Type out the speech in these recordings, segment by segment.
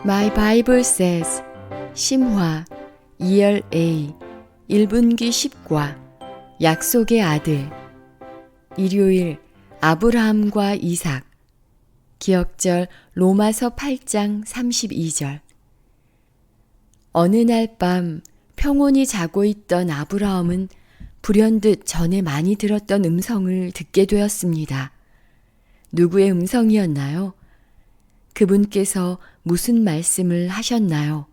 My Bible says 심화 2열 A 1분기 10과 약속의 아들 일요일 아브라함과 이삭 기억절 로마서 8장 32절 어느 날 밤 평온히 자고 있던 아브라함은 불현듯 전에 많이 들었던 음성을 듣게 되었습니다. 누구의 음성이었나요? 그분께서 무슨 말씀을 하셨나요?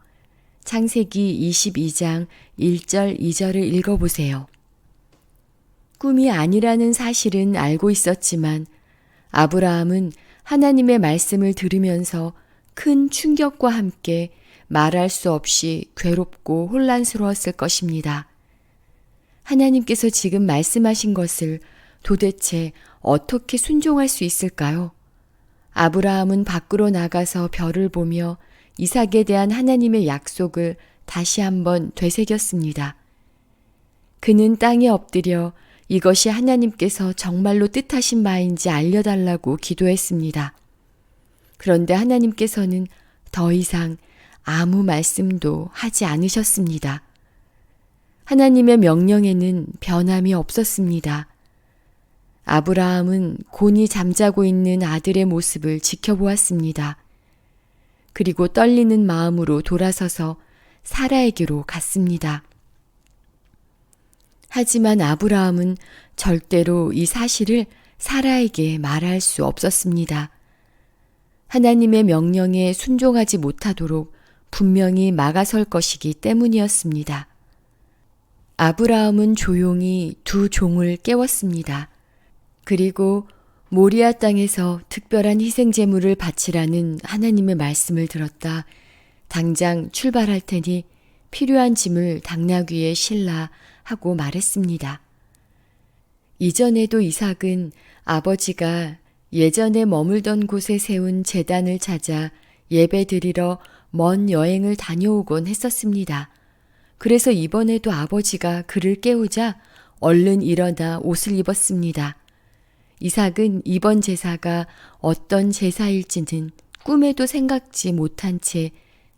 창세기 22장 1절 2절을 읽어보세요. 꿈이 아니라는 사실은 알고 있었지만 아브라함은 하나님의 말씀을 들으면서 큰 충격과 함께 말할 수 없이 괴롭고 혼란스러웠을 것입니다. 하나님께서 지금 말씀하신 것을 도대체 어떻게 순종할 수 있을까요? 아브라함은 밖으로 나가서 별을 보며 이삭에 대한 하나님의 약속을 다시 한번 되새겼습니다. 그는 땅에 엎드려 이것이 하나님께서 정말로 뜻하신 바인지 알려달라고 기도했습니다. 그런데 하나님께서는 더 이상 아무 말씀도 하지 않으셨습니다. 하나님의 명령에는 변함이 없었습니다. 아브라함은 곤히 잠자고 있는 아들의 모습을 지켜보았습니다. 그리고 떨리는 마음으로 돌아서서 사라에게로 갔습니다. 하지만 아브라함은 절대로 이 사실을 사라에게 말할 수 없었습니다. 하나님의 명령에 순종하지 못하도록 분명히 막아설 것이기 때문이었습니다. 아브라함은 조용히 두 종을 깨웠습니다. 그리고 모리아 땅에서 특별한 희생 제물을 바치라는 하나님의 말씀을 들었다. 당장 출발할 테니 필요한 짐을 당나귀에 실라 하고 말했습니다. 이전에도 이삭은 아버지가 예전에 머물던 곳에 세운 제단을 찾아 예배 드리러 먼 여행을 다녀오곤 했었습니다. 그래서 이번에도 아버지가 그를 깨우자 얼른 일어나 옷을 입었습니다. 이삭은 이번 제사가 어떤 제사일지는 꿈에도 생각지 못한 채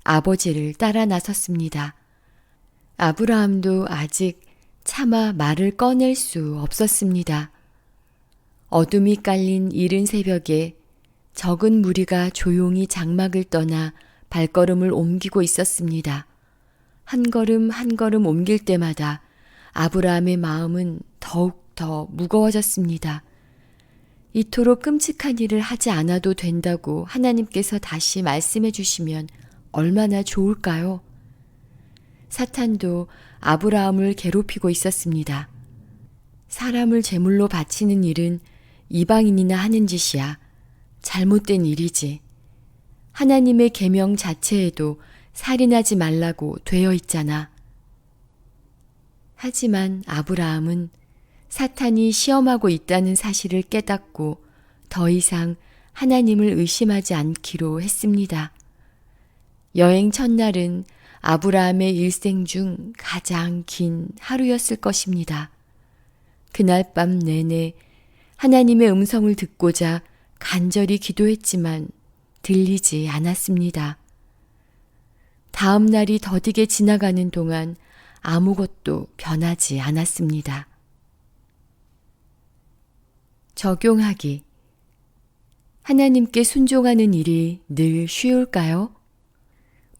아버지를 따라 나섰습니다. 아브라함도 아직 차마 말을 꺼낼 수 없었습니다. 어둠이 깔린 이른 새벽에 적은 무리가 조용히 장막을 떠나 발걸음을 옮기고 있었습니다. 한 걸음 한 걸음 옮길 때마다 아브라함의 마음은 더욱 더 무거워졌습니다. 이토록 끔찍한 일을 하지 않아도 된다고 하나님께서 다시 말씀해 주시면 얼마나 좋을까요? 사탄도 아브라함을 괴롭히고 있었습니다. 사람을 제물로 바치는 일은 이방인이나 하는 짓이야. 잘못된 일이지. 하나님의 계명 자체에도 살인하지 말라고 되어 있잖아. 하지만 아브라함은 사탄이 시험하고 있다는 사실을 깨닫고 더 이상 하나님을 의심하지 않기로 했습니다. 여행 첫날은 아브라함의 일생 중 가장 긴 하루였을 것입니다. 그날 밤 내내 하나님의 음성을 듣고자 간절히 기도했지만 들리지 않았습니다. 다음 날이 더디게 지나가는 동안 아무것도 변하지 않았습니다. 적용하기. 하나님께 순종하는 일이 늘 쉬울까요?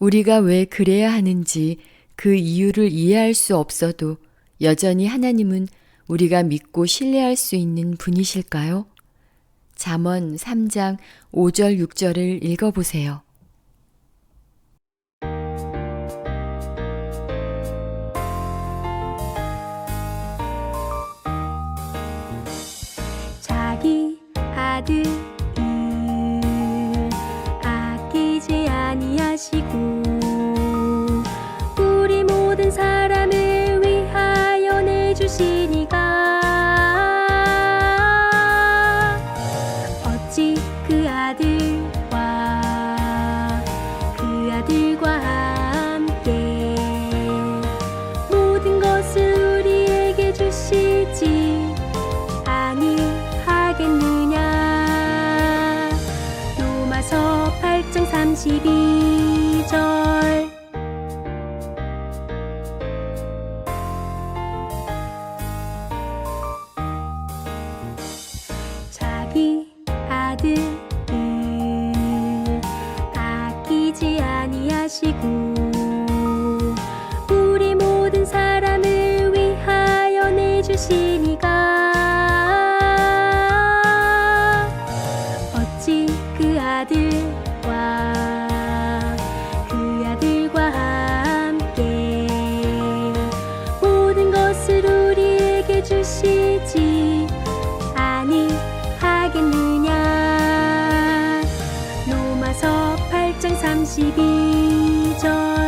우리가 왜 그래야 하는지 그 이유를 이해할 수 없어도 여전히 하나님은 우리가 믿고 신뢰할 수 있는 분이실까요? 잠언 3장 5절 6절을 읽어보세요. 자기 아들을 아끼지 아니하시고 우리 모든 사람을 위하여 내주시니가 어찌 그 아들과 함께 모든 것을 우리에게 주시지 아니하겠느냐. 로마서 8장 32 모든 일 아끼지 아니하시고 우리 모든 사람을 위하여 내주시니가 어찌 그 아들과 그 아들과 함께 모든 것을 우리에게 주시지 아니하겠느냐. 로마서 8장 32절